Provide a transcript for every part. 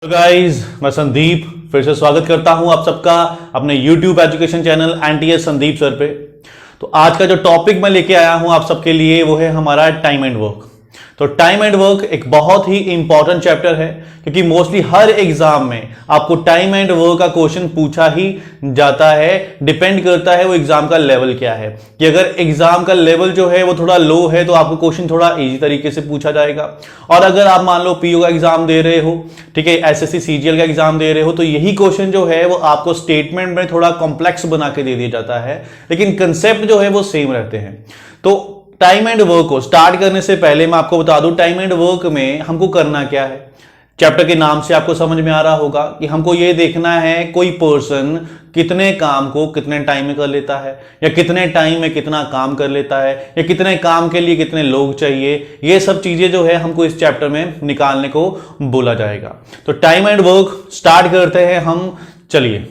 Hello guys, मैं संदीप फिर से स्वागत करता हूं आप सबका अपने YouTube education channel NTS Sandeep sir पे। तो आज का जो टॉपिक मैं लेके आया हूं आप सबके लिए वो है हमारा टाइम एंड वर्क। तो टाइम एंड वर्क एक बहुत ही इंपॉर्टेंट चैप्टर है क्योंकि मोस्टली हर एग्जाम में आपको टाइम एंड वर्क का क्वेश्चन पूछा ही जाता है। डिपेंड करता है वो एग्जाम का लेवल क्या है, कि अगर एग्जाम का लेवल जो है वो थोड़ा लो है तो आपको क्वेश्चन थोड़ा इजी तरीके से पूछा जाएगा। और अगर आप मान लो पीओ का एग्जाम दे रहे हो, ठीक है, एसएससी सीजीएल का एग्जाम दे रहे हो, तो यही क्वेश्चन जो है वो आपको स्टेटमेंट में थोड़ा कॉम्प्लेक्स बना के दे दिया जाता है, लेकिन कंसेप्ट जो है वो सेम रहते हैं। तो टाइम एंड वर्क को स्टार्ट करने से पहले मैं आपको बता दूं टाइम एंड वर्क में हमको करना क्या है। चैप्टर के नाम से आपको समझ में आ रहा होगा कि हमको ये देखना है कोई पर्सन कितने काम को कितने टाइम में कर लेता है, या कितने टाइम में कितना काम कर लेता है, या कितने काम के लिए कितने लोग चाहिए। ये सब चीजें जो है हमको इस चैप्टर में निकालने को बोला जाएगा। तो टाइम एंड वर्क स्टार्ट करते हैं हम, चलिए।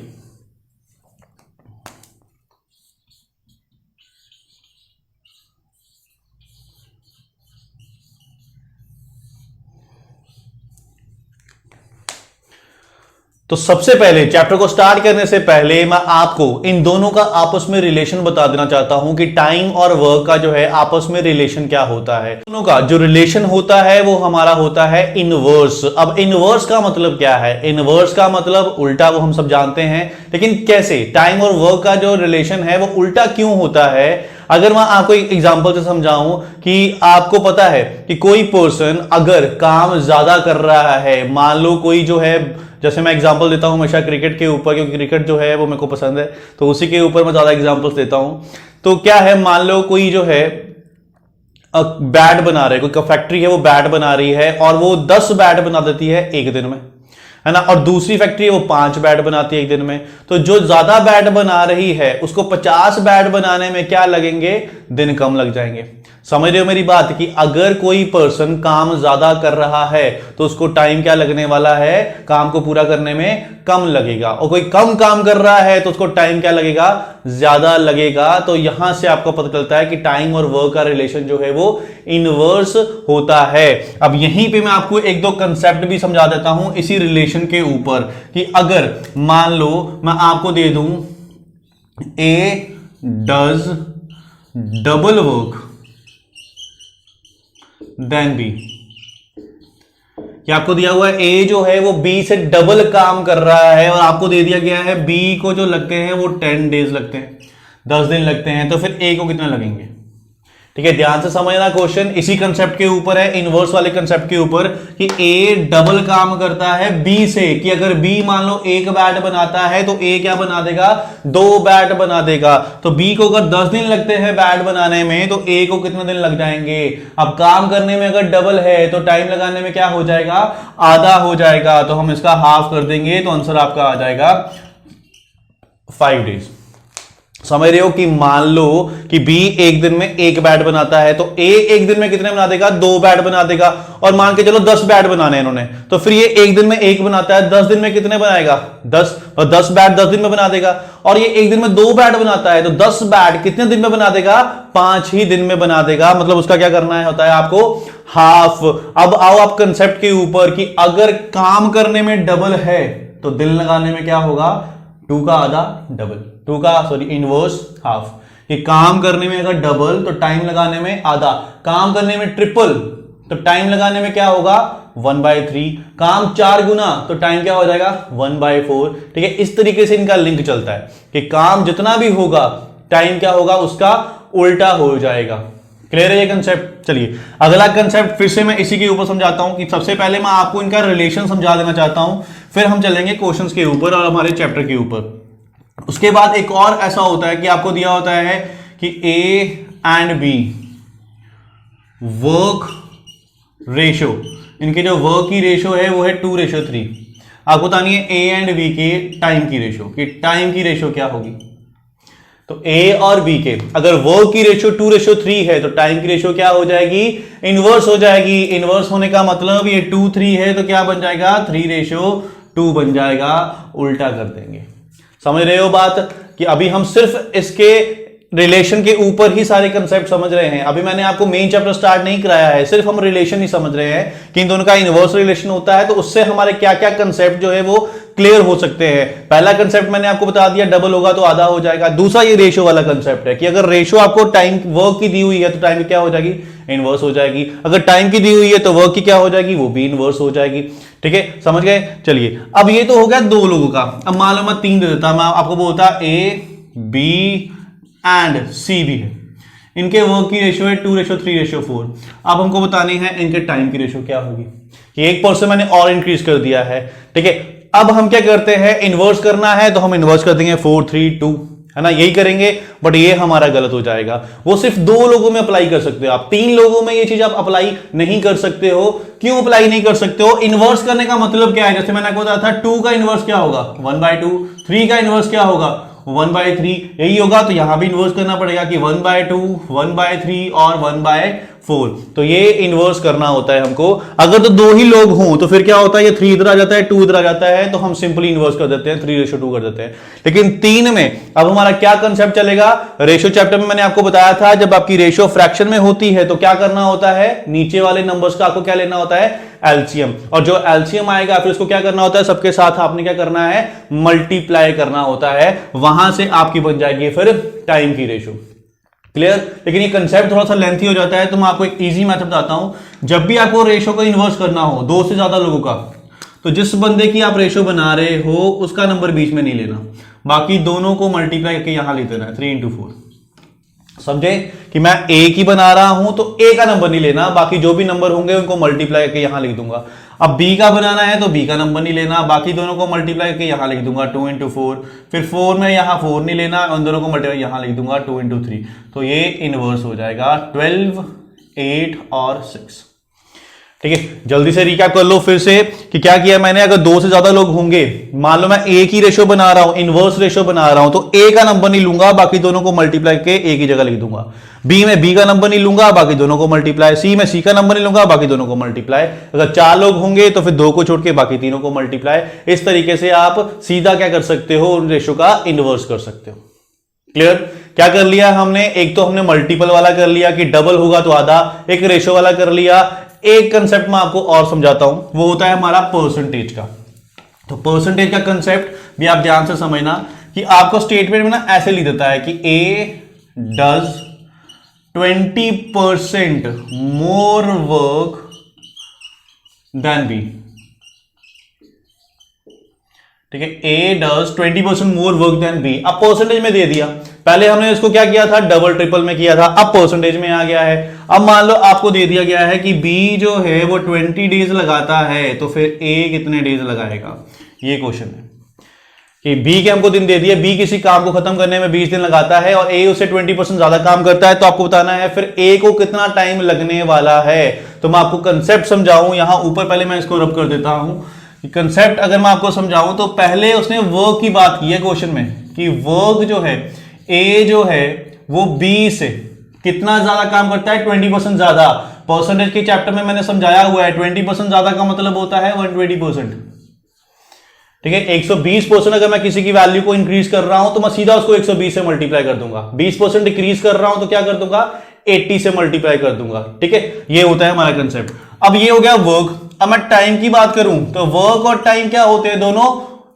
तो सबसे पहले चैप्टर को स्टार्ट करने से पहले मैं आपको इन दोनों का आपस में रिलेशन बता देना चाहता हूं कि टाइम और वर्क का जो है आपस में रिलेशन क्या होता है। दोनों का जो रिलेशन होता है वो हमारा होता है इनवर्स। अब इनवर्स का मतलब क्या है? इनवर्स का मतलब उल्टा, वो हम सब जानते हैं, लेकिन कैसे? टाइम और वर्क का जो रिलेशन है वो उल्टा क्यों होता है? अगर मैं आपको एक एग्जांपल से समझाऊं कि आपको पता है कि कोई पर्सन अगर काम ज्यादा कर रहा है, मान लो कोई जो है, जैसे मैं एग्जांपल देता हूं हमेशा क्रिकेट के ऊपर, क्योंकि क्रिकेट जो है वो मेरे को पसंद है, तो उसी के ऊपर मैं ज्यादा एग्जांपल्स देता हूं। तो क्या है, मान लो कोई जो है बैट बना रहे, कोई फैक्ट्री है वो बैट बना रही है और वो 10 बैट बना देती है एक दिन में, है ना, और दूसरी फैक्ट्री है वो 5 बैट बनाती है एक दिन में। तो जो ज्यादा बैट बना रही है उसको 50 बैट बनाने में क्या लगेंगे? दिन कम लग जाएंगे। समझ रहे हो मेरी बात? कि अगर कोई पर्सन काम ज्यादा कर रहा है तो उसको टाइम क्या लगने वाला है? काम को पूरा करने में कम लगेगा। और कोई कम काम कर रहा है तो उसको टाइम क्या लगेगा? ज्यादा लगेगा। तो यहां से आपको पता चलता है कि टाइम और वर्क का रिलेशन जो है वो इनवर्स होता है। अब यहीं पे मैं आपको एक दो कंसेप्ट भी समझा देता हूं इसी रिलेशन के ऊपर, कि अगर मान लो मैं आपको दे दूं A does double work than B, कि आपको दिया हुआ है ए जो है वो बी से डबल काम कर रहा है, और आपको दे दिया गया है बी को जो लगते हैं वो 10 डेज लगते हैं, 10 दिन लगते हैं। तो फिर ए को कितना लगेंगे? ठीक है, ध्यान से समझना क्वेश्चन इसी कंसेप्ट के ऊपर है, इनवर्स वाले कंसेप्ट के ऊपर, कि ए डबल काम करता है बी से, कि अगर बी मान लो 1 बैट बनाता है तो ए क्या बना देगा? 2 बैट बना देगा। तो बी को अगर 10 दिन लगते हैं बैट बनाने में तो ए को कितने दिन लग जाएंगे? अब काम करने में अगर डबल है तो टाइम लगाने में क्या हो जाएगा? आधा हो जाएगा। तो हम इसका हाफ कर देंगे तो आंसर आपका आ जाएगा 5 डेज। समझ रहे हो? कि मान लो कि बी एक दिन में 1 बैट बनाता है तो ए एक दिन में कितने बना देगा? 2 बैट बना देगा। और मान के चलो 10 बैट बनाने इन्होंने, तो फिर ये एक दिन में 1 बनाता है, 10 दिन में कितने बनाएगा? 10, और 10 बैट 10 दिन में बना देगा। और ये एक दिन में 2 बैट बनाता है तो 10 बैट कितने दिन में बना देगा? 5 ही दिन में बना देगा। मतलब उसका क्या करना है होता है आपको? हाफ। अब आओ आप कंसेप्ट के ऊपर, कि अगर काम करने में डबल है तो दिन लगाने में क्या होगा? 2 का आधा डबल, 2 का सॉरी इनवर्स हाफ। कि काम करने में अगर डबल तो टाइम लगाने में आधा, काम करने में ट्रिपल तो टाइम लगाने में क्या होगा? 1/3। काम 4 गुना तो टाइम क्या हो जाएगा? 1/4। ठीक है, इस तरीके से इनका लिंक चलता है कि काम जितना भी होगा टाइम क्या होगा? उसका उल्टा हो जाएगा। क्लियर है ये कंसेप्ट? चलिए अगला कंसेप्ट फिर से मैं इसी के ऊपर समझाता हूं, कि सबसे पहले मैं आपको इनका रिलेशन समझा देना चाहता हूं, फिर हम चलेंगे क्वेश्चंस के ऊपर और हमारे चैप्टर के ऊपर। उसके बाद एक और ऐसा होता है कि आपको दिया होता है कि A and B work ratio, इनके जो वर्क की रेशो है वो है 2:3। आपको बतानी है ए एंड बी के टाइम की रेशो, कि टाइम की रेशो क्या होगी। तो ए और बी के अगर वर्क की रेशो 2:3 है तो टाइम की रेशो क्या हो जाएगी? इनवर्स हो जाएगी। इनवर्स होने का मतलब ये 2:3 है तो क्या बन जाएगा? 3:2 बन जाएगा। उल्टा कर देंगे। समझ रहे हो बात? कि अभी हम सिर्फ इसके रिलेशन के ऊपर ही सारे कंसेप्ट समझ रहे हैं। अभी मैंने आपको मेन चैप्टर स्टार्ट नहीं कराया है, सिर्फ हम रिलेशन ही समझ रहे हैं कि इन दोनों का इनवर्स रिलेशन होता है, तो उससे हमारे क्या क्या कंसेप्ट जो है वो क्लियर हो सकते हैं। पहला कंसेप्ट मैंने आपको बता दिया, डबल होगा तो आधा हो जाएगा। दूसरा ये रेशो वाला कंसेप्ट है कि अगर रेशो आपको टाइम वर्क की दी हुई है तो टाइम की क्या हो जाएगी, इनवर्स हो जाएगी। अगर टाइम की दी हुई है तो वर्क की क्या हो जाएगी, वो भी इनवर्स हो जाएगी। ठीक है, समझ गए। चलिए, अब ये तो हो गया दो लोगों का। अब मान लो मैं 3 दे देता, मैं आपको बोलता ए बी एंड सी भी है, इनके वर्क की रेशियो है 2:3:4। अब हमको बतानी है इनके टाइम की रेशियो क्या होगी। ये 1% मैंने और इंक्रीज कर दिया है। ठीक है, अब हम क्या करते हैं, इनवर्स करना है तो हम इनवर्स कर देंगे 4:3:2, है ना, यही करेंगे। बट ये हमारा गलत हो जाएगा। वो सिर्फ 2 लोगों में अप्लाई कर सकते हो आप, 3 लोगों में ये चीज आप अप्लाई नहीं कर सकते हो। क्यों अप्लाई नहीं कर सकते हो? इनवर्स करने का मतलब क्या है, जैसे मैंने आपको बताया था 2 का इनवर्स क्या होगा 1/2, 3 का इनवर्स क्या होगा 1/3, यही होगा। तो यहां भी इन्वर्स करना पड़ेगा कि 1/2, 1/3 और 1/4। तो ये इन्वर्स करना होता है हमको। अगर तो 2 ही लोग हों तो फिर क्या होता है, ये 3 इधर आ जाता है, 2 इधर आ जाता है, तो हम सिंपली इन्वर्स कर देते हैं, 3:2 कर देते हैं। लेकिन 3 में अब हमारा क्या कंसेप्ट चलेगा, रेशियो चैप्टर में मैंने आपको बताया था, जब आपकी रेशियो फ्रैक्शन में होती है तो क्या करना होता है, नीचे वाले नंबर्स का आपको क्या लेना होता है, एलसीएम। और जो एलसीएम आएगा फिर उसको क्या करना होता है, सबके साथ आपने क्या करना है, मल्टीप्लाई करना होता है। वहां से आपकी बन जाएगी फिर टाइम की रेशियो। क्लियर। लेकिन ये कंसेप्ट थोड़ा सा लेंथी हो जाता है, तो मैं आपको एक इजी मेथड बताता हूं। जब भी आपको रेशियो को इन्वर्स करना हो 2 से ज्यादा लोगों का, तो जिस बंदे की आप रेशियो बना रहे हो उसका नंबर बीच में नहीं लेना, बाकी दोनों को मल्टीप्लाई करके यहां ले देना है 3×4। समझे कि मैं ए की बना रहा हूं तो ए का नंबर नहीं लेना, बाकी जो भी नंबर होंगे उनको मल्टीप्लाई करके यहां लिख दूंगा। अब बी का बनाना है तो बी का नंबर नहीं लेना, बाकी दोनों को मल्टीप्लाई करके यहां लिख दूंगा 2×4। फिर 4 में यहां 4 नहीं लेना, उन दोनों को मल्टीप्लाई यहां लिख दूंगा 2×3। तो ये इनवर्स हो जाएगा 12, 8 और 6। ठीक है, जल्दी से रिकैप कर लो फिर से कि क्या किया मैंने। अगर 2 से ज्यादा लोग होंगे, मान लो मैं ए की रेशियो बना रहा हूं, इनवर्स रेशियो बना रहा हूं, तो ए का नंबर नहीं लूंगा, बाकी दोनों को मल्टीप्लाई करके ए की जगह लिख दूंगा। बी में बी का नंबर नहीं लूंगा, बाकी दोनों को मल्टीप्लाई। सी में सी का नंबर नहीं लूंगा, बाकी दोनों को मल्टीप्लाई। अगर 4 लोग होंगे तो फिर 2 को छोड़ के बाकी तीनों को मल्टीप्लाई। इस तरीके से आप सीधा क्या कर सकते हो, उन रेशियो का इनवर्स कर सकते हो। क्लियर। क्या कर लिया हमने, एक तो हमने मल्टीपल वाला कर लिया कि डबल होगा तो आधा, एक रेशियो वाला कर लिया। एक कंसेप्ट मैं आपको और समझाता हूं, वो होता है हमारा परसेंटेज का। तो परसेंटेज का कंसेप्ट भी आप ध्यान से समझना कि आपको स्टेटमेंट में ना ऐसे लिख देता है कि A does 20% more work than B. ठीक है, A does 20% more work than B. अब परसेंटेज में दे दिया, पहले हमने इसको क्या किया था, डबल ट्रिपल में किया था, अब परसेंटेज में आ गया है। अब मान लो आपको दे दिया गया है कि बी जो है वो 20 डेज लगाता है, तो फिर ए कितने डेज लगाएगा, ये क्वेश्चन है कि बी के हमको दिन दे दिए, बी किसी काम को खत्म करने में 20 दिन लगाता है और ए उससे 20% ज्यादा काम करता है, तो आपको बताना है फिर ए को कितना टाइम लगने वाला है। तो मैं आपको कंसेप्ट समझाऊं, यहां ऊपर पहले मैं इसको रब कर देता हूं। कंसेप्ट अगर मैं आपको समझाऊं तो पहले उसने वर्क की बात की है क्वेश्चन में कि वर्क जो है ए जो है वो बी से कितना ज्यादा काम करता है, 20% ज्यादा। परसेंटेज के चैप्टर में मैंने समझाया हुआ है 20% ज्यादा का मतलब होता है 120%। ठीक है, 120% अगर मैं किसी की वैल्यू को इंक्रीज कर रहा हूं तो मैं सीधा उसको 120 से मल्टीप्लाई कर दूंगा। 20% डिक्रीज कर रहा हूं तो क्या कर दूंगा, 80 से मल्टीप्लाई कर दूंगा। ठीक है, ये होता है हमारा कंसेप्ट। अब ये हो गया वर्क। अब मैं टाइम की बात करूं तो वर्क और टाइम क्या होते हैं, दोनों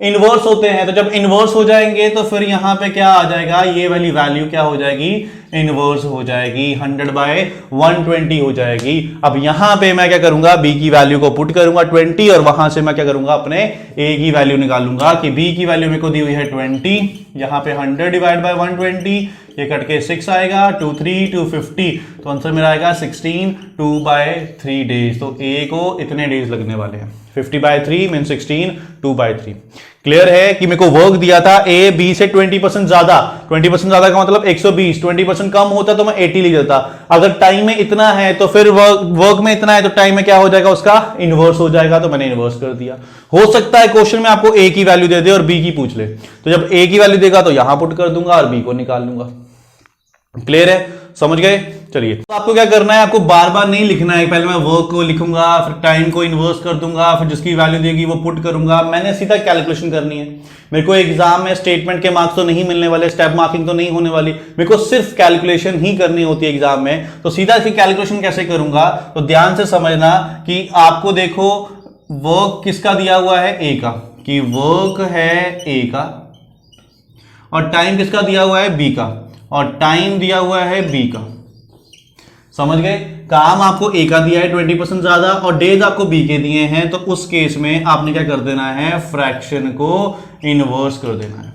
इनवर्स होते हैं। तो जब इनवर्स हो जाएंगे तो फिर यहां पे क्या आ जाएगा, ये वाली वैल्यू क्या हो जाएगी, इनवर्स हो जाएगी, 100/120 हो जाएगी। अब यहां पे मैं क्या करूंगा, बी की वैल्यू को पुट करूंगा 20 और वहां से मैं क्या करूंगा, अपने ए की वैल्यू निकालूंगा कि बी की वैल्यू मेरे को दी हुई है 20, यहां पे 100/120, ये कट के 6 आएगा, 2 3 2 50, तो आंसर मेरा आएगा 16 2/3 डेज। तो ए को इतने डेज लगने वाले हैं, 50/3 मीन 16 2/3। क्लियर है कि मेरे को वर्क दिया था ए बी से 20% ज्यादा, 20% ज्यादा का मतलब 120, 20% कम होता तो मैं 80 लिख देता। अगर टाइम में इतना है तो फिर वर्क में इतना है तो टाइम में क्या हो जाएगा, उसका इनवर्स हो जाएगा। तो मैंने इनवर्स कर दिया। हो सकता है क्वेश्चन में आपको ए की वैल्यू दे दे और बी की पूछ ले, तो जब ए की वैल्यू देगा तो यहां पुट कर दूंगा और बी को निकाल लूंगा। क्लियर है, समझ गए। चलिए, तो आपको क्या करना है, आपको बार बार नहीं लिखना है, पहले मैं वर्क को लिखूंगा, फिर टाइम को इन्वर्स कर दूंगा, फिर जिसकी वैल्यू देगी वो पुट करूंगा। मैंने सीधा कैलकुलेशन करनी है। मेरे को एग्जाम में स्टेटमेंट के मार्क्स तो नहीं मिलने वाले, स्टेप मार्किंग तो नहीं होने वाली, मेरे को सिर्फ कैलकुलेशन ही करनी होती है एग्जाम में। तो सीधा इसकी कैलकुलेशन कैसे करूंगा, तो ध्यान से समझना कि आपको देखो वर्क किसका दिया हुआ है, ए का, कि वर्क है ए का, और टाइम किसका दिया हुआ है, बी का, और टाइम दिया हुआ है बी का। समझ गए, काम आपको ए का दिया है 20% ज्यादा, और डेज आपको बी के दिए हैं, तो उस केस में आपने क्या कर देना है, फ्रैक्शन को इनवर्स कर देना है।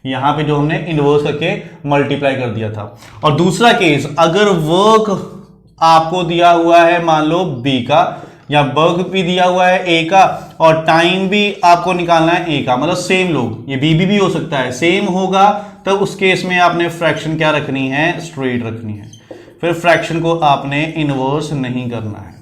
यहां पे जो हमने इनवर्स करके मल्टीप्लाई कर दिया था। और दूसरा केस, अगर वर्क आपको दिया हुआ है मान लो बी का, या वर्क भी दिया हुआ है ए का, और टाइम भी आपको निकालना है ए का, मतलब सेम लोग, ये बी भी हो सकता है, सेम होगा, तो उस केस में आपने फ्रैक्शन क्या रखनी है, स्ट्रेट रखनी है। फिर फ्रैक्शन को आपने इनवर्स नहीं करना है।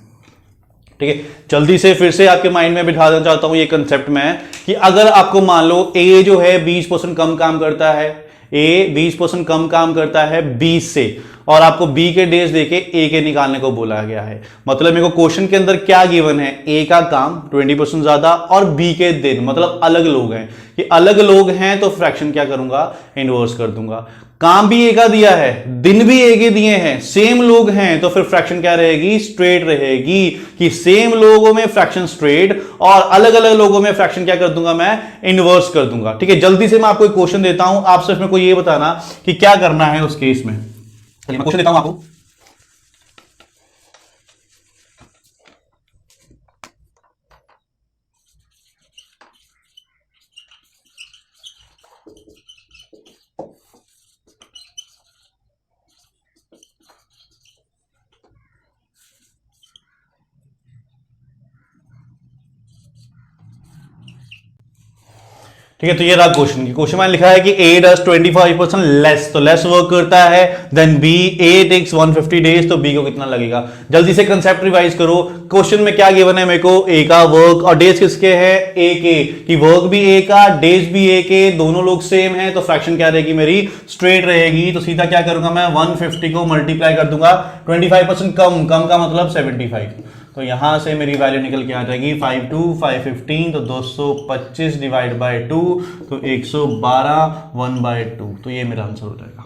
ठीक है, जल्दी से फिर से आपके माइंड में बिठा देना चाहता हूं ये कंसेप्ट में, कि अगर आपको मान लो ए जो है 20% कम काम करता है, ए 20% कम काम करता है 20 से, और आपको बी के डेज देके ए के निकालने को बोला गया है, मतलब मेरे को क्वेश्चन के अंदर क्या गिवन है, ए का काम 20% ज्यादा और बी के दिन, मतलब अलग लोग हैं, कि अलग लोग हैं तो फ्रैक्शन क्या करूंगा, इनवर्स कर दूंगा। काम भी ए का दिया है, दिन भी ए के दिए हैं, सेम लोग हैं, तो फिर फ्रैक्शन क्या रहेगी, स्ट्रेट रहेगी, कि सेम लोगों में फ्रैक्शन स्ट्रेट, और अलग अलग लोगों में फ्रैक्शन क्या कर दूंगा, मैं इनवर्स कर दूंगा। ठीक है, जल्दी से मैं आपको एक क्वेश्चन देता हूं, आप सिर्फ मेरे को ये बताना कि क्या करना है उस केस में। चलिए मैं क्वेश्चन देता हूं आपको। ठीक है, तो ये रहा क्वेश्चन की, क्वेश्चन में लिखा है कि ए डज 25% लेस, तो लेस वर्क करता है देन बी, ए टेक्स 150 डेज, तो बी को कितना लगेगा। जल्दी से कंसेप्ट रिवाइज करो। क्वेश्चन में क्या गिवन है मेरे को, ए का वर्क, और डेज किसके हैं, ए के, कि वर्क भी ए का, डेज भी ए के, दोनों लोग सेम हैं, तो फ्रैक्शन क्या रहेगी मेरी, स्ट्रेट रहेगी। तो सीधा क्या करूंगा मैं, 150 को मल्टीप्लाई कर दूंगा 25% कम, कम का मतलब 75, तो यहां से मेरी वैल्यू निकल के आ जाएगी 5 2 515, तो 225 डिवाइड बाय 2, तो 112, 1/2, तो ये मेरा आंसर हो जाएगा।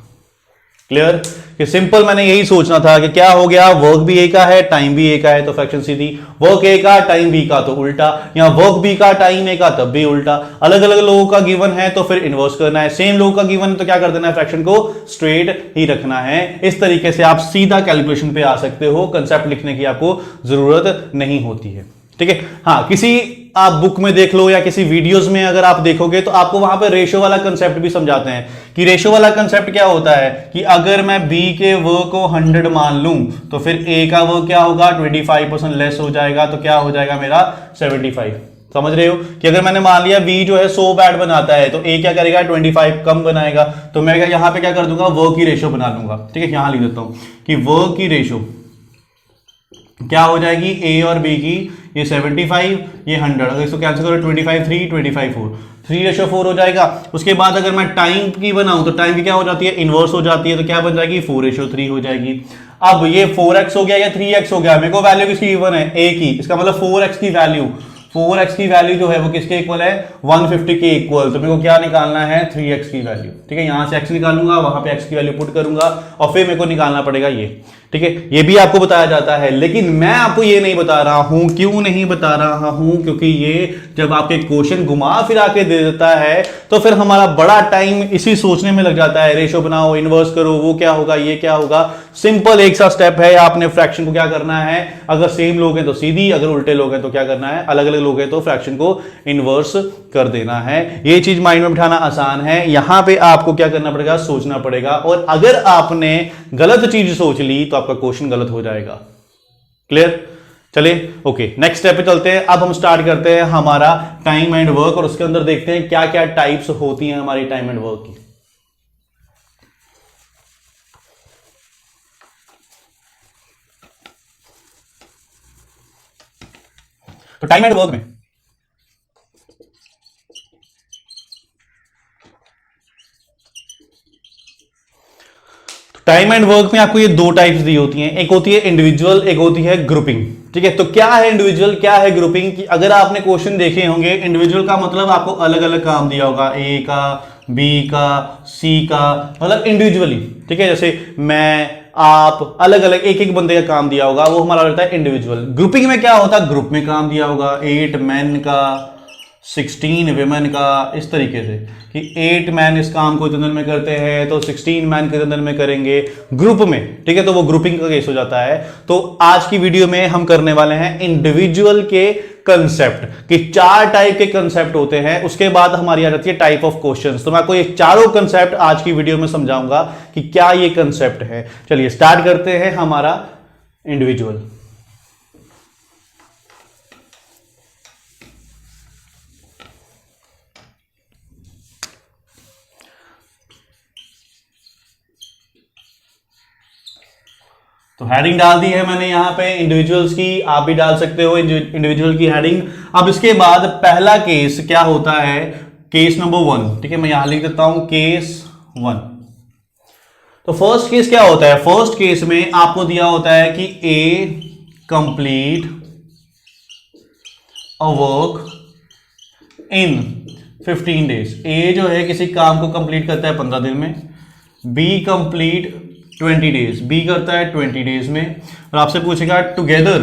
क्लियर, कि सिंपल मैंने यही सोचना था कि क्या हो गया, वर्क भी ए का है, टाइम भी ए का है, तो फ्रैक्शन सीधी, वर्क ए का टाइम बी का तो उल्टा, या वर्क बी का टाइम ए का तब भी उल्टा। अलग अलग लोगों का गिवन है तो फिर इनवर्स करना है, सेम लोगों का गिवन है तो क्या कर देना है, फ्रैक्शन को स्ट्रेट ही रखना है। इस तरीके से आप सीधा कैलकुलेशन पे आ सकते हो, कंसेप्ट लिखने की आपको जरूरत नहीं होती है। ठीक है, हाँ, किसी आप बुक में देख लो या किसी वीडियोस में अगर आप देखोगे तो आपको वहां पे रेशो वाला कंसेप्ट भी समझाते हैं, कि रेशो वाला कंसेप्ट क्या होता है, कि अगर मैं बी के वर्क को 100 मान लूं, तो फिर ए का वर्क क्या होगा, 25% लेस हो जाएगा, तो क्या हो जाएगा मेरा 75। समझ रहे हो, कि अगर मैंने मान लिया बी जो है 100 बैट बनाता है, तो ए क्या करेगा, 25 कम बनाएगा, तो मैं यहां पे क्या कर दूंगा, वर्क की रेशो बना लूंगा। ठीक है, यहां लिख देता हूं कि वर्क की रेशो क्या हो जाएगी, ए और बी की, ये 75, ये 100, अगर इसको कैंसिल करो 25 3 25 4, 3:4 हो जाएगा। उसके बाद अगर मैं टाइम की बनाऊं तो टाइम की क्या हो जाती है, इनवर्स हो जाती है, तो क्या बन जाएगी, 4:3 हो जाएगी। अब ये 4x हो गया या 3x हो गया, मेरे को वैल्यू किसकी गिवन है, ए की, इसका मतलब 4x की वैल्यू, 4x की वैल्यू जो है वो किसके इक्वल है, 150 के इक्वल, तो मेरे को क्या निकालना है, 3x की वैल्यू। ठीक है, यहां से x निकालूंगा, वहां पे x की वैल्यू पुट करूंगा, और फिर मेरे को निकालना पड़ेगा ये। ठीक है, ये भी आपको बताया जाता है, लेकिन मैं आपको ये नहीं बता रहा हूं, क्यों नहीं बता रहा हूं, क्योंकि ये जब आपके क्वेश्चन घुमा फिरा के दे देता है तो फिर हमारा बड़ा टाइम इसी सोचने में लग जाता है, रेशो बनाओ, इनवर्स करो, वो क्या होगा, ये क्या होगा। सिंपल एक सा स्टेप है, आपने फ्रैक्शन को क्या करना है, अगर सेम लोग हैं तो सीधी, अगर उल्टे लोग हैं तो क्या करना है, अलग अलग लोग हैं तो फ्रैक्शन को इनवर्स कर देना है। ये चीज माइंड में बिठाना आसान है, यहां पे आपको क्या करना पड़ेगा, सोचना पड़ेगा, और अगर आपने गलत चीज सोच ली तो आपका क्वेश्चन गलत हो जाएगा। क्लियर, चलिए ओके, नेक्स्ट स्टेप पे चलते हैं। अब हम स्टार्ट करते हैं हमारा टाइम एंड वर्क, और उसके अंदर देखते हैं क्या क्या टाइप्स होती हैं हमारी टाइम एंड वर्क की। तो टाइम एंड वर्क में टाइम एंड वर्क में आपको ये दो टाइप्स दी होती हैं, एक होती है इंडिविजुअल, एक होती है ग्रुपिंग। ठीक है, तो क्या है इंडिविजुअल, क्या है ग्रुपिंग? कि अगर आपने क्वेश्चन देखे होंगे, इंडिविजुअल का मतलब आपको अलग अलग काम दिया होगा, ए का, बी का, सी का, मतलब इंडिविजुअली। ठीक है, जैसे मैं, आप, अलग अलग एक एक बंदे का काम दिया होगा, वो हमारा रहता है इंडिविजुअल। ग्रुपिंग में क्या होता है, ग्रुप में काम दिया होगा, 8 मैन का, 16 विमेन का, इस तरीके से कि 8 मैन इस काम को इतने दिन में करते हैं तो 16 मैन कितने दिन में करेंगे ग्रुप में। ठीक है, तो वो ग्रुपिंग का केस हो जाता है। तो आज की वीडियो में हम करने वाले हैं इंडिविजुअल के कंसेप्ट, कि 4 टाइप के कंसेप्ट होते हैं। उसके बाद हमारी आ जाती है टाइप ऑफ क्वेश्चंस। तो मैं आपको ये चारों कंसेप्ट आज की वीडियो में समझाऊंगा कि क्या ये कंसेप्ट है। चलिए स्टार्ट करते हैं हमारा इंडिविजुअल। तो हेडिंग डाल दी है मैंने यहां पे इंडिविजुअल्स की, आप भी डाल सकते हो इंडिविजुअल की हेडिंग। अब इसके बाद पहला केस क्या होता है, केस नंबर 1। ठीक है, मैं यहां लिख देता हूं केस 1। तो फर्स्ट केस क्या होता है, फर्स्ट केस में आपको दिया होता है कि A complete a work in 15 days. A जो है किसी काम को कंप्लीट करता है 15 दिन में, बी कंप्लीट 20 डेज, बी करता है 20 डेज में। और आपसे पूछेगा together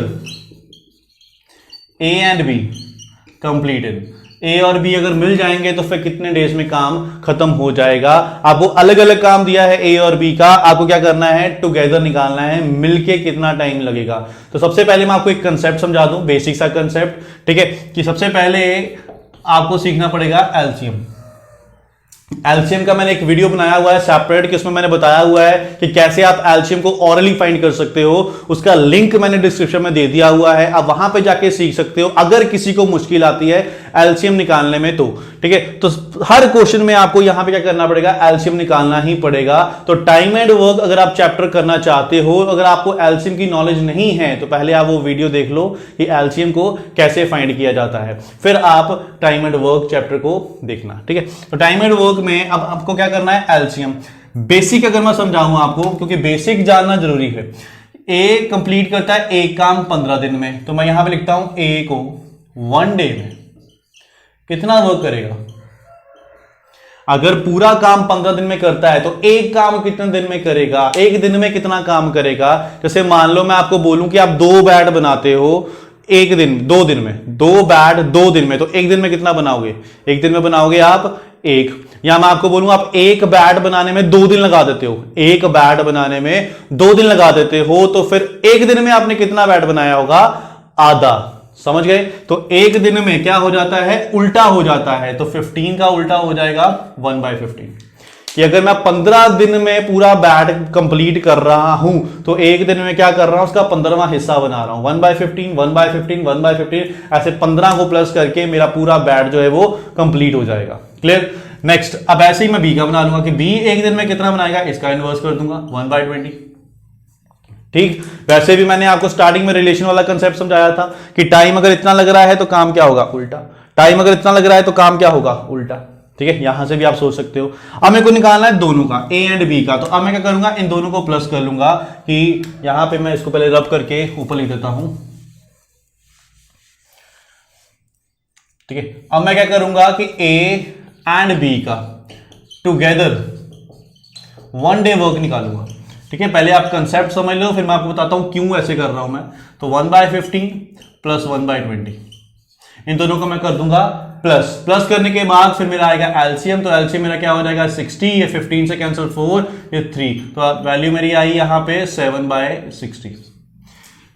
A and B completed, A और बी अगर मिल जाएंगे तो फिर कितने डेज में काम खत्म हो जाएगा। आपको अलग अलग काम दिया है ए और बी का, आपको क्या करना है, टुगेदर निकालना है, मिलके कितना टाइम लगेगा। तो सबसे पहले मैं आपको एक कंसेप्ट समझा दूं, बेसिक सा कंसेप्ट। ठीक है, कि सबसे पहले आपको सीखना पड़ेगा एलसीएम। एलसीएम का मैंने एक वीडियो बनाया हुआ है सेपरेट, कि उसमें मैंने बताया हुआ है कि कैसे आप एलसीएम को ऑरली फाइंड कर सकते हो। उसका लिंक मैंने डिस्क्रिप्शन में दे दिया हुआ है, आप वहां पे जाके सीख सकते हो अगर किसी को मुश्किल आती है एलसीएम निकालने में तो। ठीक है, तो हर क्वेश्चन में आपको यहां पे क्या करना पड़ेगा, एलसीएम निकालना ही पड़ेगा। तो टाइम एंड वर्क अगर आप चैप्टर करना चाहते हो, अगर आपको एलसीएम की नॉलेज नहीं है तो पहले आप वो वीडियो देख लो कि एलसीएम को कैसे फाइंड किया जाता है, फिर आप टाइम एंड वर्क चैप्टर को देखना। ठीक है, तो टाइम एंड वर्क में अब आपको क्या करना है, एलसीएम बेसिक अगर मैं समझाऊं आपको, क्योंकि बेसिक जानना जरूरी है। ए कंप्लीट करता है एक काम 15 दिन में, तो मैं यहां पे लिखता हूं ए को 1 डे में कितना वर्क करेगा। अगर पूरा काम 15 दिन में करता है तो एक काम कितने दिन में करेगा, एक दिन में कितना काम करेगा। जैसे मान लो मैं आपको बोलूं कि आप 2 बैट बनाते हो एक दिन, 2 दिन में, 2 बैट 2 दिन में, तो एक दिन में कितना बनाओगे, एक दिन में बनाओगे आप एक। या मैं आपको बोलूं आप एक बैट बनाने में 2 दिन लगा देते हो, एक बैट बनाने में 2 दिन लगा देते हो, तो फिर एक दिन में आपने कितना बैट बनाया होगा, आधा। समझ गए? तो एक दिन में क्या हो जाता है, उल्टा हो जाता है। तो 15 का उल्टा हो जाएगा 1/15। कि अगर मैं 15 दिन में पूरा बैट कंप्लीट कर रहा हूं तो एक दिन में क्या कर रहा हूं, उसका 15वां हिस्सा बना रहा हूं। 1/15 1/15 1/15 ऐसे 15 को प्लस करके मेरा पूरा बैट जो है वो कंप्लीट हो जाएगा। क्लियर? नेक्स्ट, अब ऐसे ही मैं बी का बना लूंगा कि बी एक दिन में कितना बनाएगा, इसका इनवर्स कर दूंगा 1/20। ठीक, वैसे भी मैंने आपको स्टार्टिंग में रिलेशन वाला कंसेप्ट समझाया था कि टाइम अगर इतना लग रहा है तो काम क्या होगा, उल्टा। टाइम अगर इतना लग रहा है तो काम क्या होगा, उल्टा। ठीक है, यहां से भी आप सोच सकते हो। अब मेरे को निकालना है दोनों का, ए एंड बी का। तो अब मैं क्या करूंगा, इन दोनों को प्लस कर लूंगा कि यहां पे मैं इसको पहले रब करके ऊपर लिख देता हूं। ठीक है, अब मैं क्या करूंगा कि ए एंड बी का टुगेदर 1 डे वर्क निकालूंगा। ठीक है, पहले आप कंसेप्ट समझ लो, फिर मैं आपको बताता हूं क्यों ऐसे कर रहा हूं मैं। तो 1/15 प्लस 1/20, इन दोनों को मैं कर दूंगा प्लस। प्लस करने के बाद फिर मेरा आएगा एलसीएम। तो एलसीएम मेरा क्या हो जाएगा, 60, ये 15 से कैंसिल 4, ये 3, तो वैल्यू मेरी आई यहां पे 7/60।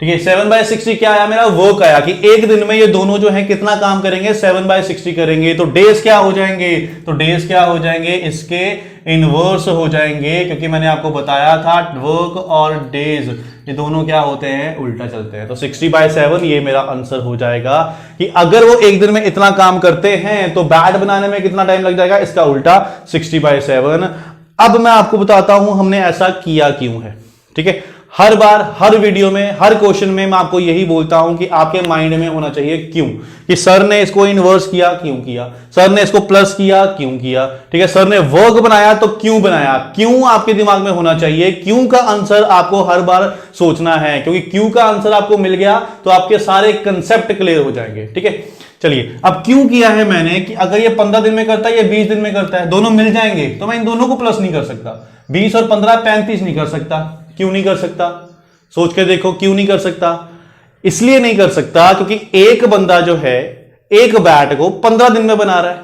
ठीक है, 7/60 क्या आया, मेरा वर्क आया कि एक दिन में ये दोनों जो है कितना काम करेंगे, 7/60 करेंगे। तो डेज क्या हो जाएंगे, तो डेज क्या हो जाएंगे, इसके इनवर्स हो जाएंगे, क्योंकि मैंने आपको बताया था वर्क और डेज ये दोनों क्या होते हैं, उल्टा चलते हैं। तो 60/7 ये मेरा आंसर हो जाएगा कि अगर वो एक दिन में इतना काम करते हैं तो बैट बनाने में कितना टाइम लग जाएगा, इसका उल्टा 60/7। अब मैं आपको बताता हूं हमने ऐसा किया क्यों है। ठीक है, हर बार हर वीडियो में हर क्वेश्चन में मैं आपको यही बोलता हूं कि आपके माइंड में होना चाहिए क्यों, कि सर ने इसको इनवर्स किया, क्यों किया, सर ने इसको प्लस किया, क्यों किया, ठीक है, सर ने वर्ग बनाया तो क्यों बनाया, क्यों आपके दिमाग में होना चाहिए। क्यों का आंसर आपको हर बार सोचना है, क्योंकि क्यों का आंसर आपको मिल गया तो आपके सारे कंसेप्ट क्लियर हो जाएंगे। ठीक है, चलिए अब क्यों किया है मैंने कि अगर ये 15 दिन में करता है या 20 दिन में करता है, दोनों मिल जाएंगे तो मैं इन दोनों को प्लस नहीं कर सकता। 20 और 15 35 नहीं कर सकता। क्यों नहीं कर सकता, सोच के देखो क्यों नहीं कर सकता। इसलिए नहीं कर सकता क्योंकि एक बंदा जो है एक बैट को 15 दिन में बना रहा है,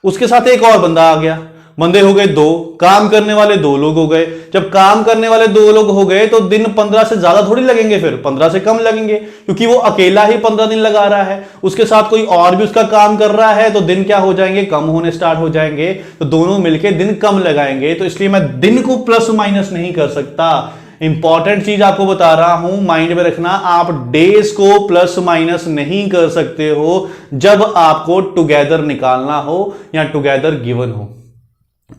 उसके साथ एक और बंदा आ गया, बंदे हो गए 2, काम करने वाले 2 लोग हो गए। जब काम करने वाले 2 लोग हो गए तो दिन 15 से ज्यादा थोड़ी लगेंगे, फिर 15 से कम लगेंगे, क्योंकि वो अकेला ही 15 दिन लगा रहा है, उसके साथ कोई और भी उसका काम कर रहा है, तो दिन क्या हो जाएंगे, कम होने स्टार्ट हो जाएंगे, तो दोनों मिलके दिन कम लगाएंगे। तो इसलिए मैं दिन को प्लस माइनस नहीं कर सकता। इंपॉर्टेंट चीज आपको बता रहा हूं, माइंड में रखना, आप डेज को प्लस माइनस नहीं कर सकते हो जब आपको टुगेदर निकालना हो या टुगेदर गिवन हो।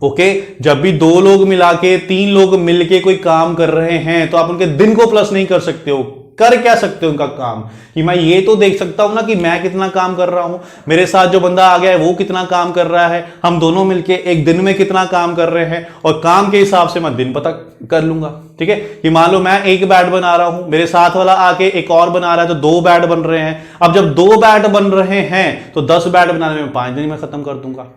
ओके, जब भी 2 लोग मिला के 3 लोग मिलके कोई काम कर रहे हैं तो आप उनके दिन को प्लस नहीं कर सकते हो। कर क्या सकते हो उनका काम, कि मैं ये तो देख सकता हूं ना कि मैं कितना काम कर रहा हूं, मेरे साथ जो बंदा आ गया है वो कितना काम कर रहा है, हम दोनों मिलके एक दिन में कितना काम कर रहे हैं, और काम के हिसाब से मैं दिन पता कर लूंगा। ठीक है, कि मान लो मैं एक बैट बना रहा हूं, मेरे साथ वाला आके एक और बना रहा है, तो 2 बैट बन रहे हैं। अब जब 2 बैट बन रहे हैं तो 10 बैट बनाने में 5 दिन में खत्म कर दूंगा।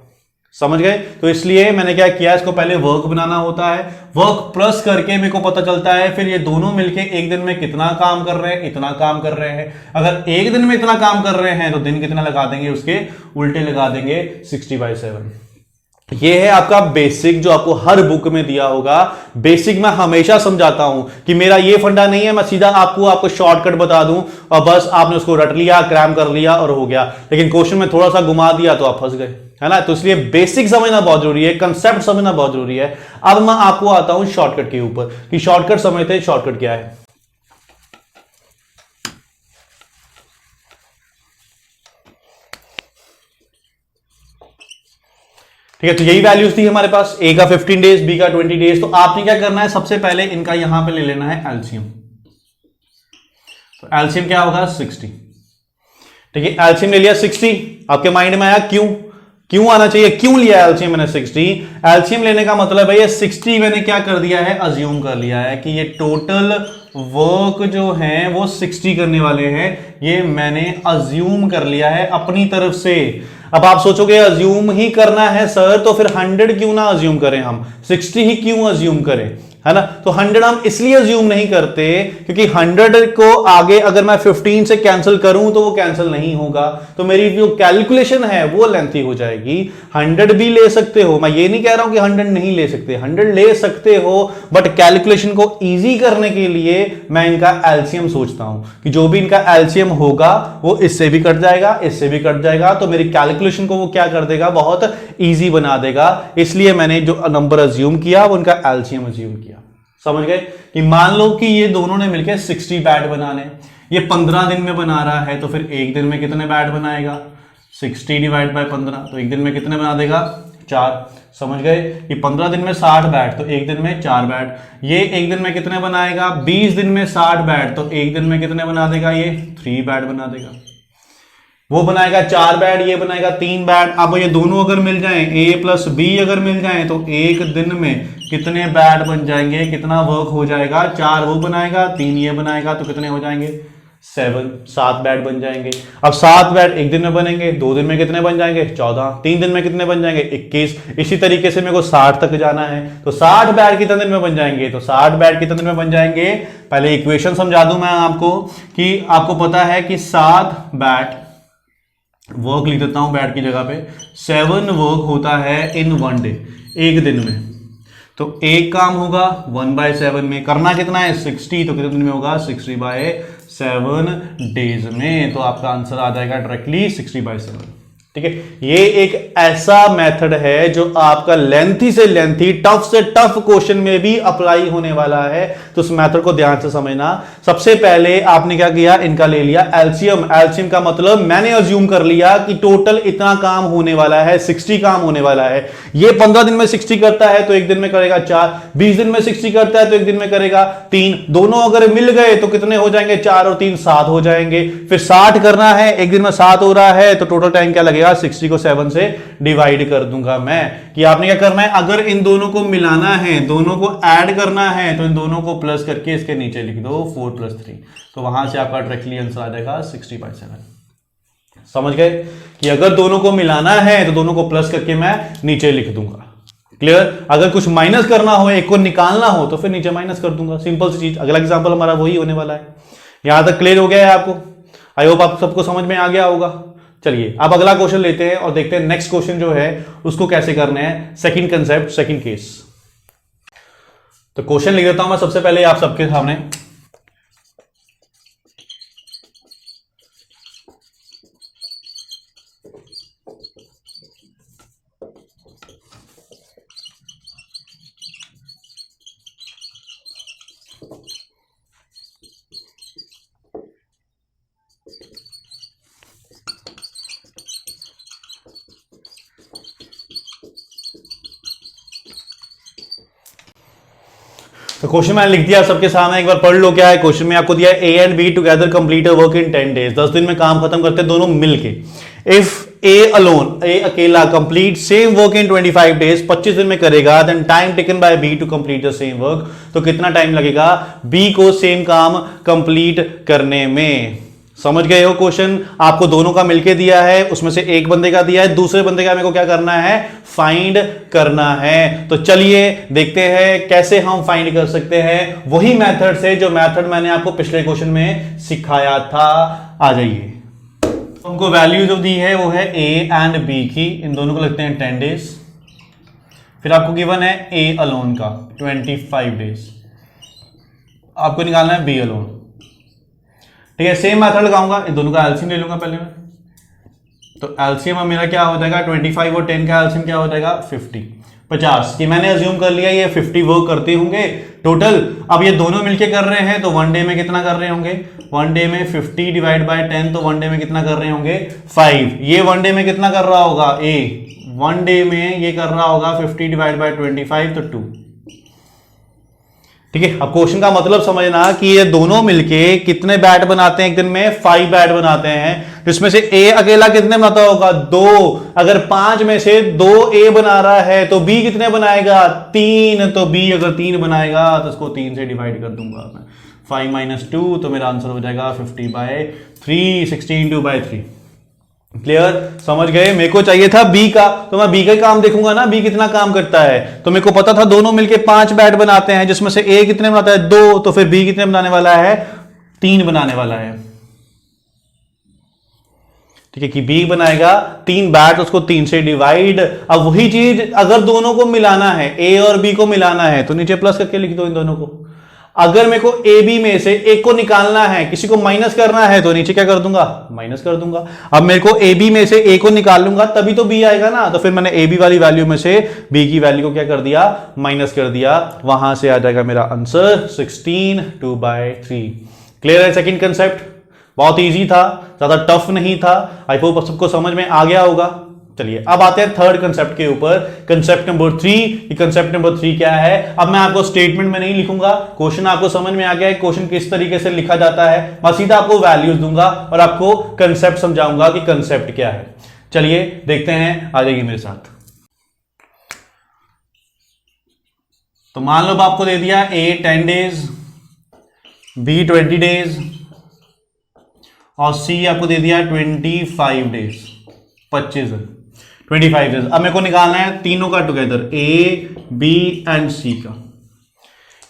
समझ गए? तो इसलिए मैंने क्या किया, इसको पहले वर्क बनाना होता है, वर्क प्लस करके मेरे को पता चलता है फिर ये दोनों मिलके एक दिन में कितना काम कर रहे हैं, इतना काम कर रहे हैं। अगर एक दिन में इतना काम कर रहे हैं तो दिन कितना लगा देंगे, उसके उल्टे लगा देंगे 60/7। ये है आपका बेसिक जो आपको हर बुक में दिया होगा। बेसिक मैं हमेशा समझाता हूं कि मेरा ये फंडा नहीं है मैं सीधा आपको शॉर्टकट बता दूं और बस आपने उसको रट लिया, क्रैम कर लिया और हो गया, लेकिन क्वेश्चन में थोड़ा सा घुमा दिया तो आप फंस गए, है ना। तो इसलिए बेसिक समझना बहुत जरूरी है, कंसेप्ट समझना बहुत जरूरी है। अब मैं आपको आता हूं शॉर्टकट के ऊपर कि शॉर्टकट समझते हैं, शॉर्टकट क्या है। ठीक है, तो यही वैल्यूज थी हमारे पास, ए का 15 डेज, बी का 20 डेज। तो आपने क्या करना है, सबसे पहले इनका यहां पे ले लेना है एलसीएम। तो एलसीएम क्या होगा, 60। ठीक है, एलसीएम ले लिया 60। आपके माइंड में आया क्यों आना चाहिए, क्यों लिया एलसीएम मैंने 60। एलसीएम लेने का मतलब है ये 60 मैंने क्या कर दिया है, अज्यूम कर लिया है कि ये टोटल वर्क जो है वो 60 करने वाले हैं, ये मैंने अज्यूम कर लिया है अपनी तरफ से। अब आप सोचोगे अज्यूम ही करना है सर, तो फिर 100 क्यों ना अज्यूम करें, हम 60 ही क्यों अज्यूम करें, है ना। तो 100 हम इसलिए अज्यूम नहीं करते क्योंकि 100 को आगे अगर मैं 15 से कैंसिल करूं तो वो कैंसिल नहीं होगा, तो मेरी जो कैलकुलेशन है वो लेंथी हो जाएगी। 100 भी ले सकते हो, मैं ये नहीं कह रहा हूं कि 100 नहीं ले सकते, 100 ले सकते हो, बट कैलकुलेशन को इजी करने के लिए मैं इनका एलसीएम सोचता हूं कि जो भी इनका एलसीएम होगा वो इससे भी कट जाएगा, इससे भी कट जाएगा, तो मेरी कैलकुलेशन को वो क्या कर देगा, बहुत ईजी बना देगा। इसलिए मैंने जो नंबर अज्यूम किया वो उनका एलसीएम अज्यूम किया। समझ गए? कि मान लो कि ये दोनों ने मिलकर 60 बैट बनाने, ये 15 दिन में बना रहा है, तो फिर एक दिन में कितने बैट बनाएगा, 60 डिवाइड बाय 15, तो एक दिन में कितने बना देगा, 4। समझ गए? ये 15 दिन में 60 बैट, तो एक दिन में 4 बैट। ये एक दिन में कितने बनाएगा, 20 दिन में 60 बैट, तो एक दिन में कितने बना देगा, ये 3 बैट बना देगा। वो बनाएगा 4 बैट, ये बनाएगा 3 बैट। अब ये दोनों अगर मिल जाएं, ए प्लस बी अगर मिल जाएं, तो एक दिन में कितने बैट बन जाएंगे, कितना वर्क हो जाएगा, 4 वो बनाएगा, 3 ये बनाएगा, तो कितने हो जाएंगे, 7 बैट बन जाएंगे। अब 7 बैट एक दिन में बनेंगे, 2 दिन में कितने बन जाएंगे, 14, 3 दिन में कितने बन जाएंगे, 21। इसी तरीके से मेरे को 60 तक जाना है, तो 60 बैट कितने दिन में बन जाएंगे, तो 60 बैट कितने दिन में बन जाएंगे। पहले इक्वेशन समझा दूं मैं आपको कि आपको पता है कि 7 बैट, वर्क लिख देता हूं बैट की जगह पे, 7 वर्क होता है इन 1 डे, एक दिन में। तो एक काम होगा 1/7 में, करना कितना है, 60, तो कितने दिन में होगा, 60/7 डेज में। तो आपका आंसर आ जाएगा डायरेक्टली 60/7। ठीक है, ये एक ऐसा मेथड है जो आपका लेंथी से लेंथी, टफ से टफ क्वेश्चन में भी अप्लाई होने वाला है, तो उस मेथड को ध्यान से समझना। सबसे पहले आपने क्या किया, इनका ले लिया एलसीएम। एलसीएम का मतलब मैंने अज्यूम कर लिया कि टोटल इतना काम होने वाला है, 60 काम होने वाला है। ये 15 दिन में 60 करता है तो एक दिन में करेगा 4, 20 दिन में 60 करता है तो एक दिन में करेगा 3, दोनों अगर मिल गए तो कितने हो जाएंगे, 4 और 3 7 हो जाएंगे। फिर 60 करना है, एक दिन में 7 हो रहा है तो टोटल टाइम क्या लगेगा, 60 को 7 से डिवाइड कर दूंगा मैं। कि आपने क्या करना है, अगर इन दोनों को मिलाना है, दोनों को ऐड करना है, तो इन दोनों को प्लस करके इसके नीचे लिख दो 4 + 3, तो वहां से आपका डायरेक्टली आंसर आ जाएगा 60/7। समझ गए कि अगर दोनों को मिलाना है तो दोनों को प्लस करके मैं नीचे लिख दूंगा। क्लियर? अगर कुछ माइनस करना हो, एक को निकालना हो, तो फिर नीचे माइनस कर दूंगा। सिंपल सी चीज। अगला एग्जांपल हमारा वही होने वाला है। यहां तक क्लियर हो गया है आपको? आई होप आप सबको समझ में आ गया होगा। चलिए अब अगला क्वेश्चन लेते हैं और देखते हैं नेक्स्ट क्वेश्चन जो है उसको कैसे करना है। Second concept, second case. तो क्वेश्चन लिख देता हूं मैं सबसे पहले आप सबके सामने। तो क्वेश्चन मैंने लिख दिया सबके सामने, एक बार पढ़ लो क्या है क्वेश्चन में। आपको दिया ए and be together complete a work in 10 days, 10 दिन में काम खत्म करते हैं दोनों मिलके। इफ ए अलोन, ए अकेला, complete same work in 25 days, 25 दिन में करेगा, then time taken by B to complete the same work, तो कितना टाइम लगेगा बी को सेम काम कंप्लीट करने में। समझ गए हो क्वेश्चन? आपको दोनों का मिलके दिया है, उसमें से एक बंदे का दिया है, दूसरे बंदे का मेरे को क्या करना है, फाइंड करना है। तो चलिए देखते हैं कैसे हम फाइंड कर सकते हैं, वही मेथड से जो मेथड मैंने आपको पिछले क्वेश्चन में सिखाया था। आ जाइए। हमको वैल्यू जो दी है वो है ए एंड बी की, इन दोनों को लगते हैं 10 डेज। फिर आपको गिवन है ए अलोन का 25 डेज, आपको निकालना है बी अलोन। ठीक है, सेम मेथड लगाऊंगा, इन दोनों का एलसीएम ले लूंगा पहले मैं। तो एलसीएम मेरा क्या हो जाएगा, 25 और 10 का एलसीएम क्या हो जाएगा, 50। ये मैंने अज्यूम कर लिया ये 50 वर्क करते होंगे टोटल। अब ये दोनों मिलके कर रहे हैं तो वन डे में कितना कर रहे होंगे, वन डे में 50 डिवाइड बाय 10, तो वन डे में कितना कर रहे होंगे 5। ये वन डे में कितना कर रहा होगा, ए वन डे में ये कर रहा होगा 50 डिवाइड बाय 25, तो 2। ठीक है, अब क्वेश्चन का मतलब समझना कि ये दोनों मिलके कितने बैट बनाते हैं एक दिन में, 5 बैट बनाते हैं। इसमें से ए अकेला कितने बनाता होगा, 2। अगर 5 में से 2 ए बना रहा है तो बी कितने बनाएगा, 3। तो बी अगर 3 बनाएगा तो इसको 3 से डिवाइड कर दूंगा मैं, 5 - 2, तो मेरा आंसर हो जाएगा 50/3, 16/3। क्लियर? समझ गए? मेरे को चाहिए था बी का, तो मैं बी का काम देखूंगा ना, बी कितना काम करता है। तो मेरे को पता था दोनों मिलके 5 बैट बनाते हैं, जिसमें से ए कितने बनाता है, 2। तो फिर बी कितने बनाने वाला है, 3 बनाने वाला है। ठीक है, कि बी बनाएगा 3 बैट, उसको 3 से डिवाइड। अब वही चीज अगर दोनों को मिलाना है, ए और बी को मिलाना है, तो नीचे प्लस करके लिख दो इन दोनों को। अगर मेरे को ए बी में से एक को निकालना है, किसी को माइनस करना है, तो नीचे क्या कर दूंगा, माइनस कर दूंगा। अब मेरे को ए बी में से ए को निकाल लूंगा तभी तो बी आएगा ना, तो फिर मैंने ए बी वाली वैल्यू में से बी की वैल्यू को क्या कर दिया, माइनस कर दिया। वहां से आ जाएगा मेरा आंसर 16/2/3। क्लियर है? सेकंड कंसेप्ट बहुत इजी था, ज्यादा टफ नहीं था। आई होप सबको समझ में आ गया होगा। चलिए अब आते हैं थर्ड कंसेप्ट के ऊपर, कंसेप्ट नंबर 3। कंसेप्ट नंबर 3 क्या है, अब मैं आपको स्टेटमेंट में नहीं लिखूंगा, क्वेश्चन आपको समझ में आ गया है क्वेश्चन किस तरीके से लिखा जाता है। मैं सीधा आपको वैल्यूज दूंगा और आपको कंसेप्ट समझाऊंगा कि कंसेप्ट क्या है। चलिए देखते हैं, आ जाइए मेरे साथ। तो मान लो आपको दे दिया ए 10 डेज, बी 20 डेज और सी आपको दे दिया 25 डेज, 25 दिन, 25 डेज। अब मेरे को निकालना है तीनों का टुगेदर, ए बी एंड सी का।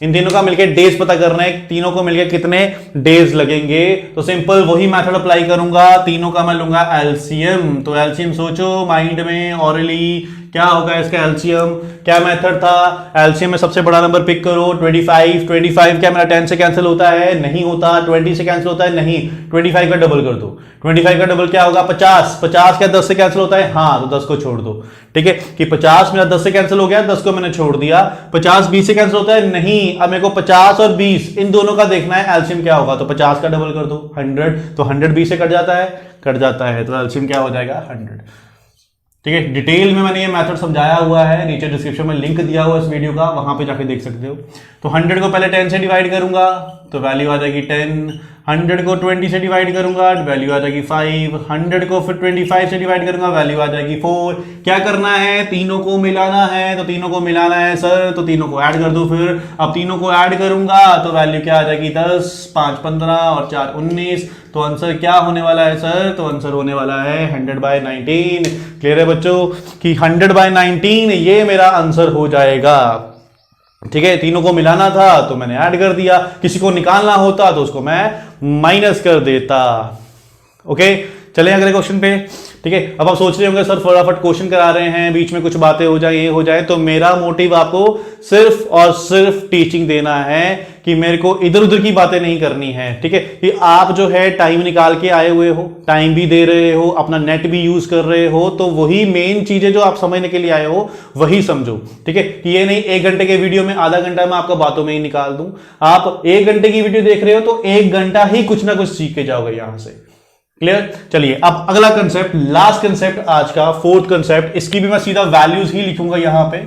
इन तीनों का मिलके डेज पता करना है, तीनों को मिलके कितने डेज लगेंगे। तो सिंपल वही मेथड अप्लाई करूंगा, तीनों का मैं लूंगा एलसीएम। तो एलसीएम सोचो माइंड में, ऑरली क्या होगा इसका एलसीएम? क्या मेथड था? एलसीएम में सबसे बड़ा नंबर पिक करो, 25। 25 क्या मेरा 10 से कैंसिल होता है? नहीं होता। 20 से कैंसिल होता है? नहीं। 25 का डबल कर दो। 25 का डबल क्या होगा? 50। 50 क्या 10 से कैंसिल होता है? हाँ, तो 10 को छोड़ दो। ठीक है कि 50 मेरा 10 से कैंसिल हो गया, 10 को मैंने छोड़ दिया। 50 20 से कैंसिल होता है? नहीं। अब मेरे को 50 और 20 इन दोनों का देखना है, एलसीएम क्या होगा? तो 50 का डबल कर दो, 100। तो 100 20 से कट जाता है, कट जाता है, तो एलसीएम क्या हो जाएगा? 100। ठीक है, डिटेल में मैंने ये मेथड समझाया हुआ है, नीचे डिस्क्रिप्शन में लिंक दिया हुआ है इस वीडियो का, वहां पे जाके देख सकते हो। तो 100 को पहले 10 से डिवाइड करूंगा तो वैल्यू आ जाएगी 10। 100 को 20 से डिवाइड करूंगा वैल्यू आ जाएगी 5। 100 को फिर 25 से डिवाइड करूंगा वैल्यू आ जाएगी 4। क्या करना है? तीनों को मिलाना है। तो तीनों को मिलाना है सर, तो तीनों को ऐड कर दो। फिर अब तीनों को ऐड करूंगा तो वैल्यू क्या आ जाएगी? 10, 5 15 और 4 19। तो आंसर क्या होने वाला है सर? तो आंसर होने वाला है 100/19। क्लियर है बच्चों कि 100/19 ये मेरा आंसर हो जाएगा। ठीक है, तीनों को मिलाना था तो मैंने ऐड कर दिया, किसी को निकालना होता तो उसको मैं माइनस कर देता। ओके, चले अगले क्वेश्चन पे। ठीक है, अब आप सोच रहे होंगे सर फटाफट क्वेश्चन करा रहे हैं, बीच में कुछ बातें हो जाए, ये हो जाए। तो मेरा मोटिव आपको सिर्फ और सिर्फ टीचिंग देना है कि मेरे को इधर उधर की बातें नहीं करनी है। ठीक है, कि आप जो है टाइम निकाल के आए हुए हो, टाइम भी दे रहे हो, अपना नेट भी यूज कर रहे हो, तो वही मेन चीजें जो आप समझने के लिए आए हो वही समझो। ठीक है, कि ये नहीं 1 घंटे के वीडियो में आधा घंटा मैं आपका बातों में ही निकाल दूं। आप 1 घंटे की वीडियो देख रहे हो तो 1 घंटा ही कुछ ना कुछ सीख के जाओगे यहां से। क्लियर? चलिए अब अगला कंसेप्ट, लास्ट कंसेप्ट आज का, 4th कंसेप्ट, इसकी भी मैं सीधा वैल्यूज ही लिखूंगा यहां पे।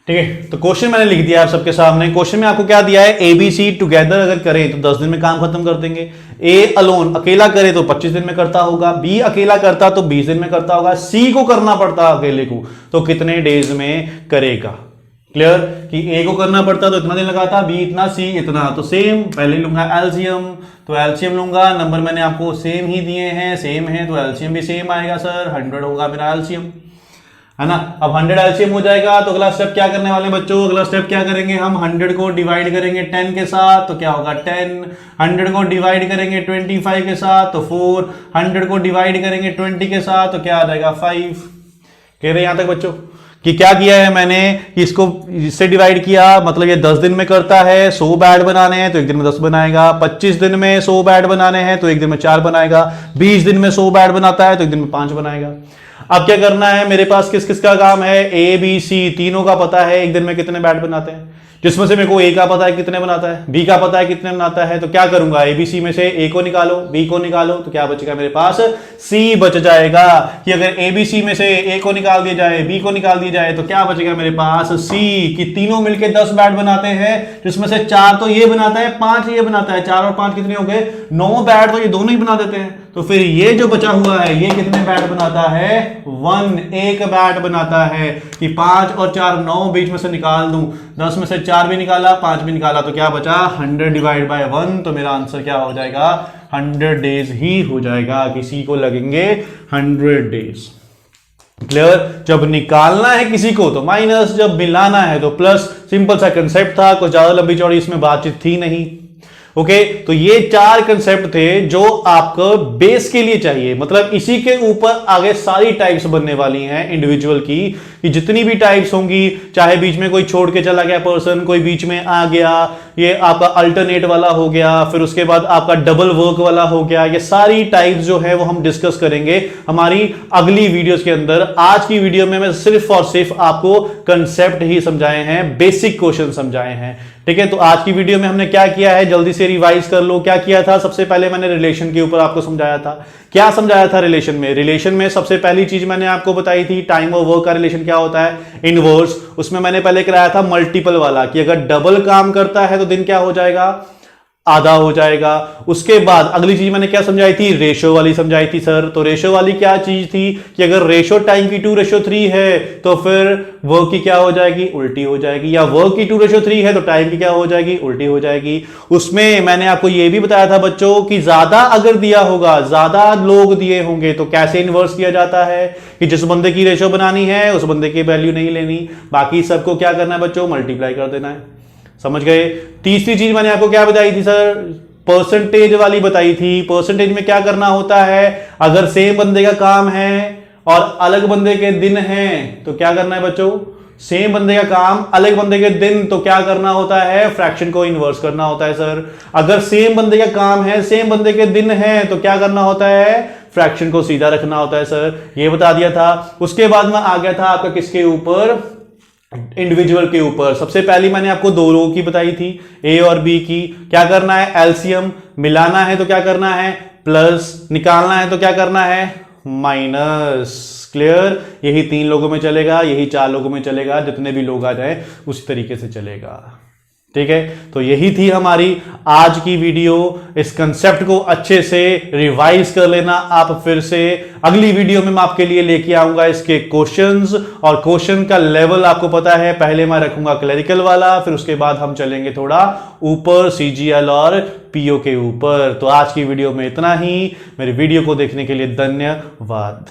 ठीक है, तो क्वेश्चन मैंने लिख दिया आप सबके सामने। क्वेश्चन में आपको क्या दिया है? ABC टुगेदर अगर करें तो 10 दिन में काम खत्म कर देंगे। A अलोन अकेला करे तो 25 दिन में करता होगा। B अकेला करता तो 20 दिन में करता होगा। C को करना पड़ता अकेले को तो कितने डेज में करेगा? क्लियर कि A को करना पड़ता तो इतना दिन लगाता, B इतना, C इतना। तो सेम पहले लूंगा एलसीएम, तो एलसीएम लूंगा, नंबर मैंने आपको सेम ही दिए हैं, सेम है तो एलसीएम भी सेम आएगा सर, 100 होगा मेरा एलसीएम, है ना। अब 100 एलसीएम हो जाएगा तो अगला स्टेप क्या करने वाले बच्चों? अगला स्टेप क्या करेंगे हम? 100 को डिवाइड करेंगे 10 के साथ तो क्या होगा? 10। 100 को डिवाइड करेंगे 25 के साथ तो 4। 100 को डिवाइड करेंगे 20 के साथ तो क्या आ जाएगा? 5। कह रहे यहां तक बच्चों कि क्या किया है मैंने? इसको इससे डिवाइड किया, मतलब ये 10 दिन में करता है, 100 बैड बनाने हैं तो एक दिन में 10 बनाएगा। 25 दिन में 100 बैड बनाने हैं तो एक दिन में 4 बनाएगा। 20 दिन में 100 बैड बनाता है तो एक दिन में 5 बनाएगा। अब क्या करना है? मेरे पास किस किस का काम है? ABC तीनों का पता है एक दिन में कितने बैट बनाते हैं, जिसमें से मेरे को A का पता है कितने बनाता है, B का पता है कितने बनाता है। तो क्या करूंगा? ABC में से A को निकालो, B को निकालो, तो क्या बचेगा मेरे पास? C बच जाएगा। कि अगर ABC में से A को निकाल दिया जाए, B को निकाल दिया जाए तो क्या बचेगा मेरे पास? C। कि तीनों मिलके 10 बैट बनाते हैं, जिसमें से 4 तो ये बनाता है, 5 ये बनाता है। 4 और 5 कितने हो गए? 9 बैट तो ये दोनों ही बना देते हैं। तो फिर ये जो बचा हुआ है ये कितने बैट बनाता है? 1 बैट बनाता है। कि 5 और 4 9 बीच में से निकाल दूं, 10 में से 4 भी निकाला, 5 भी निकाला, तो क्या बचा? 100/1। तो मेरा आंसर क्या हो जाएगा? 100 डेज ही हो जाएगा। किसी को लगेंगे 100 डेज। क्लियर? जब निकालना है किसी को तो माइनस, जब मिलाना है तो प्लस। सिंपल सा कंसेप्ट था, कुछ ज्यादा लंबी चौड़ी इसमें बातचीत थी नहीं। ओके, तो ये 4 कंसेप्ट थे जो आपको बेस के लिए चाहिए, मतलब इसी के ऊपर आगे सारी टाइप्स बनने वाली हैं इंडिविजुअल की। कि जितनी भी टाइप्स होंगी, चाहे बीच में कोई छोड़ के चला गया पर्सन, कोई बीच में आ गया, ये आपका अल्टरनेट वाला हो गया, फिर उसके बाद आपका डबल वर्क वाला हो गया, ये सारी टाइप्स जो है वो हम डिस्कस करेंगे हमारी अगली वीडियोस के अंदर। आज की वीडियो में मैं सिर्फ और सिर्फ आपको कंसेप्ट ही समझाए हैं, बेसिक क्वेश्चन समझाए हैं। ठीक है, तो आज की वीडियो में हमने क्या किया है, जल्दी से रिवाइज कर लो। क्या किया था? सबसे पहले मैंने रिलेशन के ऊपर आपको समझाया था। क्या समझाया था रिलेशन में? रिलेशन में सबसे पहली चीज मैंने आपको बताई थी, टाइम और वर्क का रिलेशन क्या होता है, इनवर्स। उसमें मैंने पहले कराया था मल्टीपल वाला, कि अगर डबल काम करता है तो दिन क्या हो जाएगा? आधा हो जाएगा। उसके बाद अगली चीज मैंने क्या समझाई थी, रेशो वाली समझाई थी सर। तो रेशो वाली क्या चीज थी कि अगर रेशो टाइम की 2:3 है तो फिर वर्क की क्या हो जाएगी, उल्टी हो जाएगी, या वर्क की 2:3 है तो टाइम की क्या हो जाएगी, उल्टी हो जाएगी। उसमें मैंने आपको यह भी बताया था बच्चों कि ज्यादा अगर दिया होगा, ज्यादा लोग दिए होंगे तो कैसे इन्वर्स किया जाता है कि जिस बंदे की रेशो बनानी है उस बंदे की वैल्यू नहीं लेनी, बाकी सबको क्या करना है बच्चों, मल्टीप्लाई कर देना है। समझ गए। तीसरी चीज मैंने आपको क्या बताई थी सर, परसेंटेज वाली बताई थी। परसेंटेज में क्या करना होता है, अगर सेम बंदे का काम है और अलग बंदे के दिन हैं तो क्या करना है बच्चों, सेम बंदे का काम अलग बंदे के दिन तो क्या करना होता है, फ्रैक्शन को इन्वर्स करना होता है सर। अगर सेम बंदे का काम है, सेम बंदे के दिन है तो क्या करना होता है, फ्रैक्शन को सीधा रखना होता है सर। ये बता दिया था। उसके बाद में आ गया था आपका किसके ऊपर, इंडिविजुअल के ऊपर। सबसे पहली मैंने आपको दो रो की बताई थी, ए और बी की। क्या करना है, एलसीएम मिलाना है तो क्या करना है, प्लस, निकालना है तो क्या करना है, माइनस। क्लियर। यही 3 लोगों में चलेगा, यही 4 लोगों में चलेगा, जितने भी लोग आ जाए उसी तरीके से चलेगा। ठीक है, तो यही थी हमारी आज की वीडियो। इस कंसेप्ट को अच्छे से रिवाइज कर लेना आप फिर से। अगली वीडियो में मैं आपके लिए लेके आऊंगा इसके क्वेश्चंस, और क्वेश्चन का लेवल आपको पता है, पहले मैं रखूंगा क्लरिकल वाला, फिर उसके बाद हम चलेंगे थोड़ा ऊपर सीजीएल और पीओ के ऊपर। तो आज की वीडियो में इतना ही। मेरी वीडियो को देखने के लिए धन्यवाद।